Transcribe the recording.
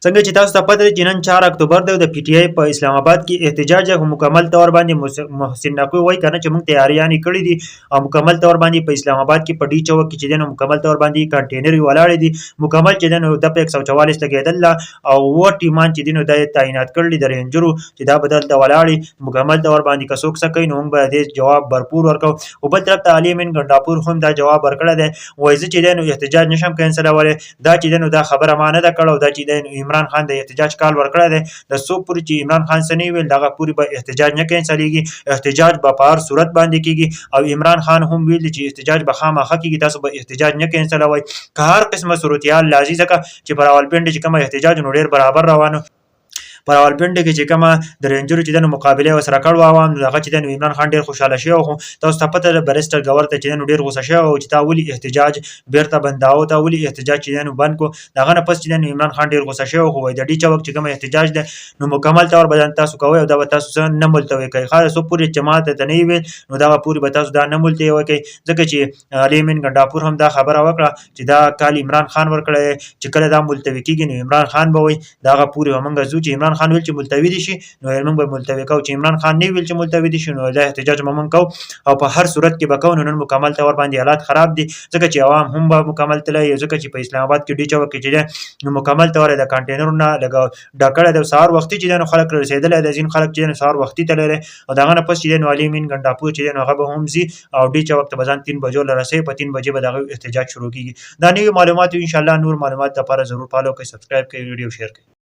څنګه چې تاسو ته پته ده چې نن 4 اکتوبر دی او د پی ټی آی په اسلام آباد کې احتجاج په مکمل تور باندې محسن نقوی وایي کنه چې موږ تیاریانې کړې دي او مکمل تور باندې په اسلام آباد کې په ډی چوک کې چې دنه مکمل تور باندې کنټینر ولاړې دي مکمل چې دنه د 144 لګیدل او و ټیمان چې دنه د تعینات کړل د رینجرو چې دا بدل د ولاړې مکمل تور باندې کڅوک سکه نو موږ به د جواب برپور ورکو او بل طرف ته علي امین ګنداپور هم دا جواب ورکړی دی وایي چې دنه احتجاج نشم کینسلولای دا چې دنه دا خبره مانه ده کړو دا چې عمران خان د احتجاج کال ورکړی دی د سو پورې چې عمران خان سنی ویل دغه پوری به احتجاج نه کینسلېږي احتجاج به په هر صورت باندې کیږي او عمران خان هم ویل چې احتجاج به خامخا کیږي تاسو به احتجاج نه کینسلوي که هر قسمه صورتحال لازم ځکه چې پر راولپنډي چې کوم احتجاج نو ډیر برابر روانو په راولپنډي کې چې کومه د رینجرو چې د مقابله وسره کړو عوام دغه چې د عمران خان ډیر خوشاله شي او تاسو ته پته ده بریسټر ګور ته چې ډیر غوسه شي او چې تا ولي احتجاج بیرته بنداو تا ولي احتجاج چې نو بند کو دغه نه پس چې عمران خان ډیر غوسه شي او وای د ډی چوک چې کوم احتجاج ده نو مکمل تور بدن تاسو کوی او دا تاسو نه ملتوي کوي خاصه پوری جماعت ته نه وي نو دا پوری به تاسو دا نه ملتوي کوي ځکه چې علي امین ګنداپور هم دا خبره وکړه چې دا کال عمران خان ورکړي چې کله دا ملتوي کیږي نو عمران خان به وي دا پوری ومنګ زو چې عمران خان ویل چې ملتوی دي شي نو موږ به ملتوی کو چې عمران خان نه ویل چې ملتوی دي شي نو دا احتجاج موږ کو او په هر صورت کې به کو نن مکمل تور باندې حالات خراب دي ځکه چې عوام هم به مکمل تلای ځکه چې په اسلام آباد کې ډی چوک کې نو مکمل تور د کنټینر نه لګا ډکړه د سهار وختي چې نو خلک رسیدل د ځین خلک چې سهار وختي تلره او داغه نه پس چې نو علي امین ګنداپور چې نو هغه به هم زی او ډی چوک ته بزن 3 بجو لرسي په 3 بجې به دغه احتجاج شروع کیږي دا نوې معلومات ان شاء الله نور معلومات لپاره ضرور فالو کړئ سبسکرایب کړئ ویډیو شیر کړئ